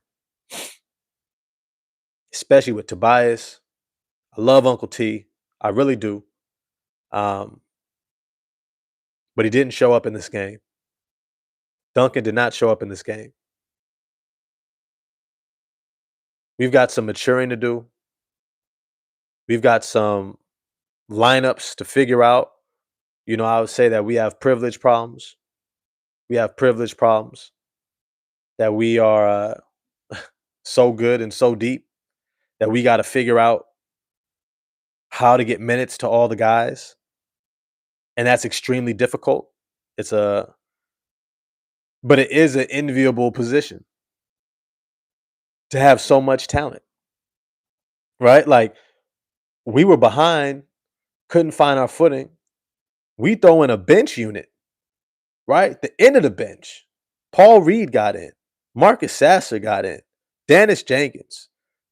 especially with Tobias. I love Uncle T. I really do. Um, but he didn't show up in this game. Duncan did not show up in this game. We've got some maturing to do. We've got some lineups to figure out. I would say that we have privilege problems. We have privilege problems that we are so good and so deep that we got to figure out how to get minutes to all the guys. And that's extremely difficult. It's a, but it is an enviable position to have so much talent, right? Like we were behind, couldn't find our footing. We throw in a bench unit, right? The end of the bench. Paul Reed got in. Marcus Sasser got in. Dennis Jenkins,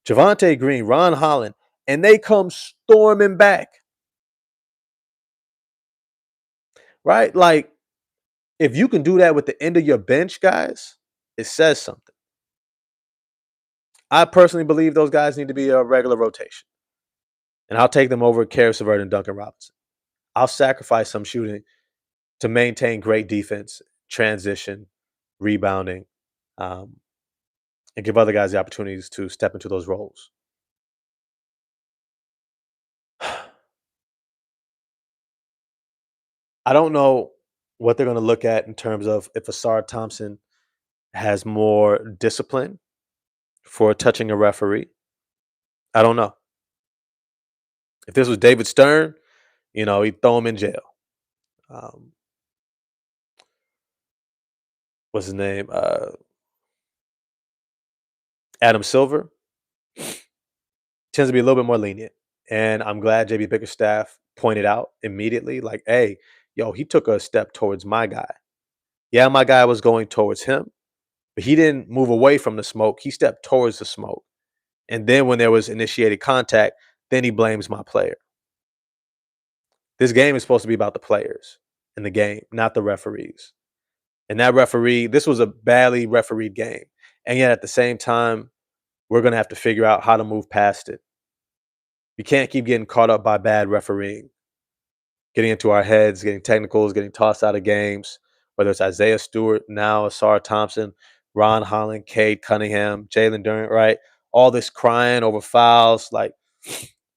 Javante Green, Ron Holland, and they come storming back, right? Like, if you can do that with the end of your bench, guys, it says something. I personally believe those guys need to be a regular rotation, and I'll take them over Karis LeVert and Duncan Robinson. I'll sacrifice some shooting to maintain great defense, transition, rebounding, um, and give other guys the opportunities to step into those roles. I don't know what they're going to look at in terms of if Asar Thompson has more discipline for touching a referee. I don't know. If this was David Stern, he'd throw him in jail. Um, what's his name? Adam Silver tends to be a little bit more lenient. And I'm glad JB Bickerstaff pointed out immediately, like, hey, yo, he took a step towards my guy. Yeah, my guy was going towards him, but he didn't move away from the smoke. He stepped towards the smoke. And then when there was initiated contact, then he blames my player. This game is supposed to be about the players in the game, not the referees. And that referee, this was a badly refereed game. And yet at the same time, we're going to have to figure out how to move past it. You can't keep getting caught up by bad refereeing, getting into our heads, getting technicals, getting tossed out of games, whether it's Isaiah Stewart, now Asar Thompson, Ron Holland, Cade Cunningham, Jalen Durant, right? All this crying over fouls. Like,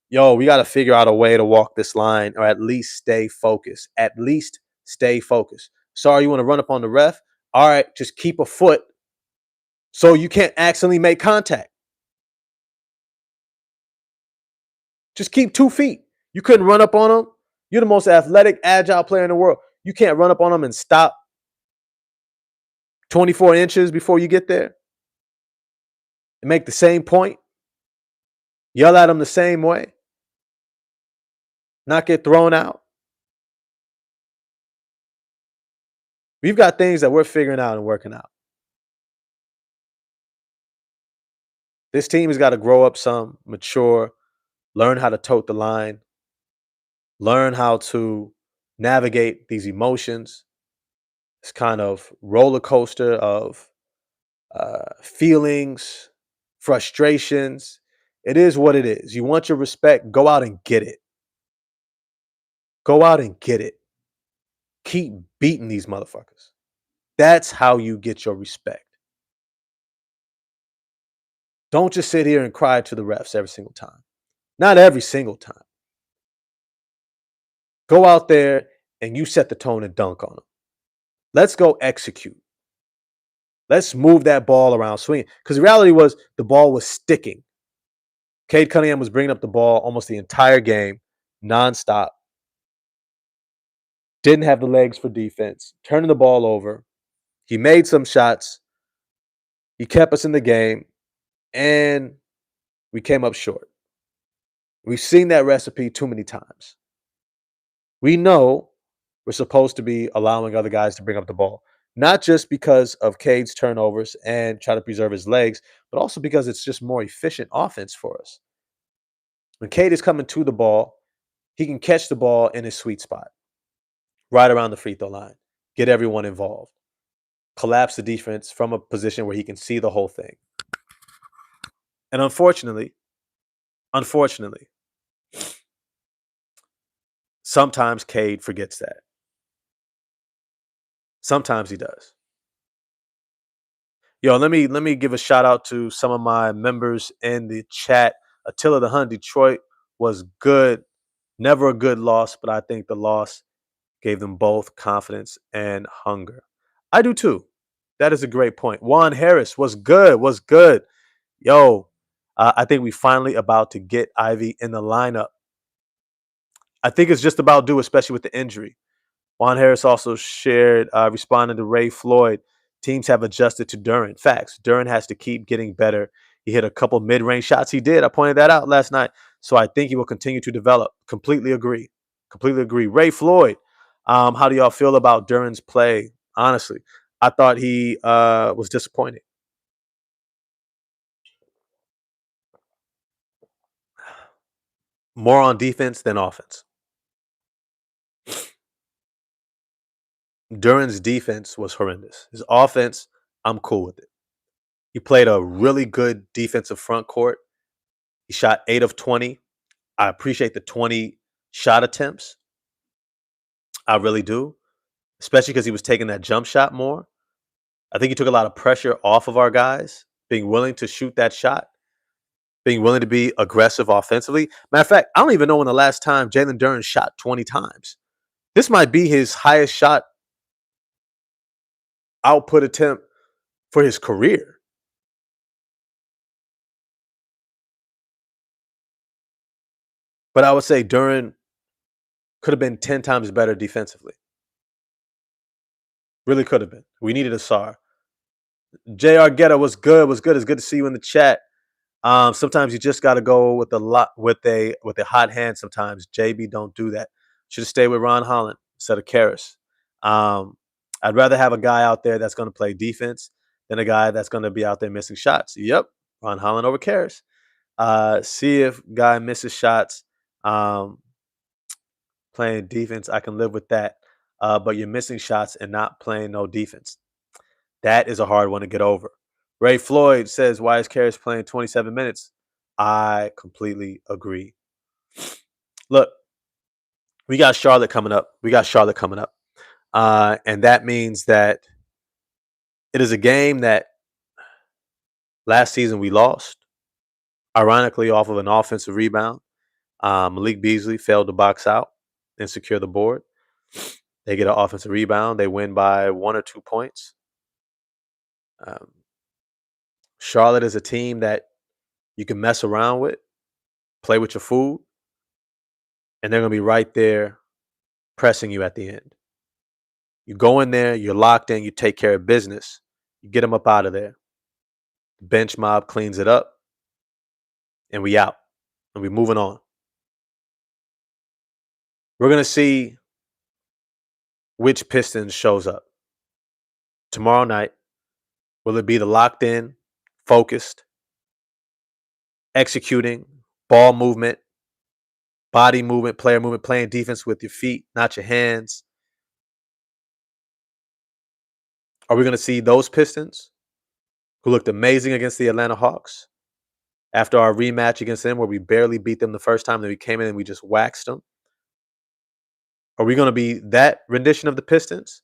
yo, we got to figure out a way to walk this line or at least stay focused. At least stay focused. Sorry, you want to run up on the ref? All right, just keep a foot so you can't accidentally make contact. Just keep 2 feet. You couldn't run up on him. You're the most athletic, agile player in the world. You can't run up on him and stop 24 inches before you get there and make the same point. Yell at him the same way. Not get thrown out. We've got things that we're figuring out and working out. This team has got to grow up some, mature, learn how to tote the line, learn how to navigate these emotions, this kind of roller coaster of feelings, frustrations. It is what it is. You want your respect, go out and get it. Go out and get it. Keep beating these motherfuckers. That's how you get your respect. Don't just sit here and cry to the refs every single time. Not every single time. Go out there and you set the tone and dunk on them. Let's go execute. Let's move that ball around, swinging. Because the reality was the ball was sticking. Cade Cunningham was bringing up the ball almost the entire game, nonstop. Didn't have the legs for defense, turning the ball over. He made some shots. He kept us in the game, and we came up short. We've seen that recipe too many times. We know we're supposed to be allowing other guys to bring up the ball, not just because of Cade's turnovers and try to preserve his legs, but also because it's just more efficient offense for us. When Cade is coming to the ball, he can catch the ball in his sweet spot, right around the free throw line, get everyone involved, collapse the defense from a position where he can see the whole thing. And unfortunately, sometimes Cade forgets that. Sometimes he does. Yo, let me give a shout out to some of my members in the chat. Attila the Hun, Detroit was good. Never a good loss, but I think the loss gave them both confidence and hunger. I do too. That is a great point. Juan Harris was good. Was good. Yo, I think we finally about to get Ivy in the lineup. I think it's just about due, especially with the injury. Juan Harris also shared, responding to Ray Floyd, teams have adjusted to Duran. Facts. Duran has to keep getting better. He hit a couple mid-range shots. He did. I pointed that out last night. So I think he will continue to develop. Completely agree. Completely agree. Ray Floyd, how do y'all feel about Duran's play? Honestly, I thought he was disappointing. More on defense than offense. Duran's defense was horrendous. His offense, I'm cool with it. He played a really good defensive front court. He shot 8 of 20. I appreciate the 20 shot attempts. I really do, especially because he was taking that jump shot more. I think he took a lot of pressure off of our guys, being willing to shoot that shot, being willing to be aggressive offensively. Matter of fact, I don't even know when the last time Jalen Duren shot 20 times. This might be his highest shot output attempt for his career. But I would say Duren could have been 10 times better defensively. Really could have been. We needed a SAR. JR Getta was good. Was good. It's good to see you in the chat. Sometimes you just got to go with a hot hand. Sometimes JB don't do that. Should have stayed with Ron Holland instead of Karras. I'd rather have a guy out there that's going to play defense than a guy that's going to be out there missing shots. Yep, Ron Holland over Karras. See if guy misses shots. Playing defense, I can live with that. But you're missing shots and not playing no defense. That is a hard one to get over. Ray Floyd says, why is Karras playing 27 minutes? I completely agree. Look, we got Charlotte coming up. And that means that it is a game that last season we lost, ironically, off of an offensive rebound. Malik Beasley failed to box out and secure the board. They get an offensive rebound. They win by 1 or 2 points. Charlotte is a team that you can mess around with, play with your food, and they're going to be right there pressing you at the end. You go in there, you're locked in, you take care of business, you get them up out of there. Bench mob cleans it up, and we out, and we moving on. We're going to see which Pistons shows up tomorrow night. Will it be the locked in, focused, executing, ball movement, body movement, player movement, playing defense with your feet, not your hands? Are we going to see those Pistons who looked amazing against the Atlanta Hawks after our rematch against them where we barely beat them the first time, then we came in and we just waxed them? Are we going to be that rendition of the Pistons?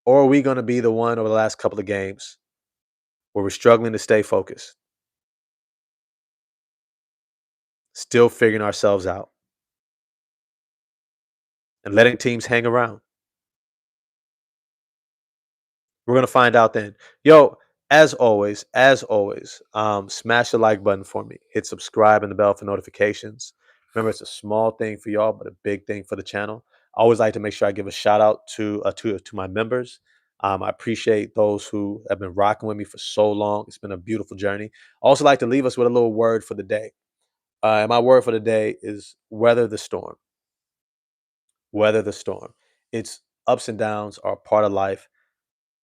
Or are we going to be the one over the last couple of games where we're struggling to stay focused, still figuring ourselves out, and letting teams hang around? We're gonna find out then. Yo, as always, smash the like button for me. Hit subscribe and the bell for notifications. Remember, it's a small thing for y'all, but a big thing for the channel. I always like to make sure I give a shout out to my members. I appreciate those who have been rocking with me for so long. It's been a beautiful journey. I also like to leave us with a little word for the day. And my word for the day is weather the storm. Weather the storm. Its ups and downs are part of life.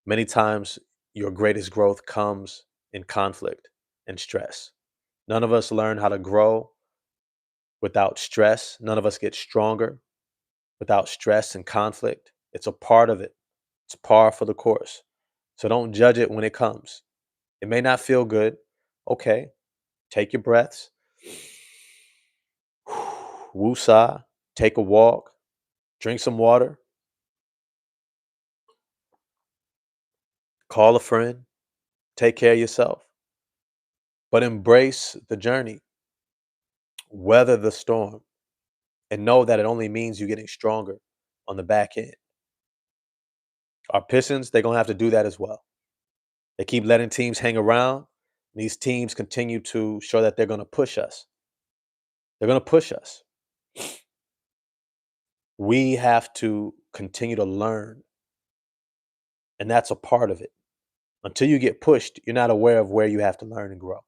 Many times, your greatest growth comes in conflict and stress. None of us learn how to grow without stress. None of us get stronger without stress and conflict. It's a part of it, it's par for the course. So don't judge it when it comes. It may not feel good. Okay, take your breaths. Woosah, take a walk, drink some water, call a friend, take care of yourself, but embrace the journey, weather the storm, and know that it only means you getting stronger on the back end. Our Pistons, they're going to have to do that as well. They keep letting teams hang around. These teams continue to show that they're going to push us. They're going to push us. We have to continue to learn, and that's a part of it. Until you get pushed, you're not aware of where you have to learn and grow.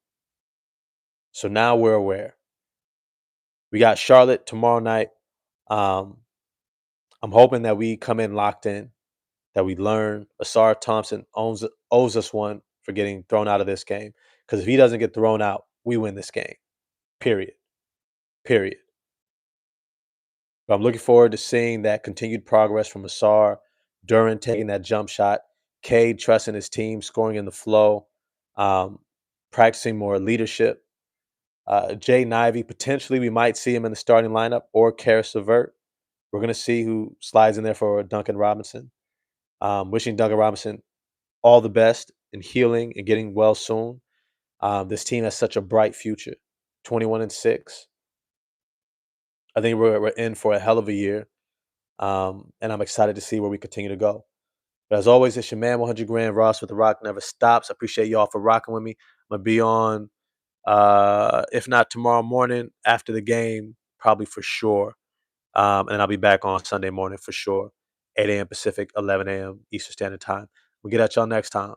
So now we're aware. We got Charlotte tomorrow night. Um, I'm hoping that we come in locked in, that we learn. Asar Thompson owes us one for getting thrown out of this game. Because if he doesn't get thrown out, we win this game. Period. Period. But I'm looking forward to seeing that continued progress from Asar, Duran taking that jump shot, Cade trusting his team, scoring in the flow, um, practicing more leadership. Jay Ivey, potentially we might see him in the starting lineup or Karis LeVert. We're going to see who slides in there for Duncan Robinson. Wishing Duncan Robinson all the best in healing and getting well soon. This team has such a bright future. 21-6. I think we're in for a hell of a year. And I'm excited to see where we continue to go. But as always, it's your man, 100 Grand Ross with the Rock Never Stops. I appreciate y'all for rocking with me. I'm going to be on, if not tomorrow morning, after the game, probably for sure. And I'll be back on Sunday morning for sure. 8 a.m. Pacific, 11 a.m. Eastern Standard Time. We'll get at y'all next time.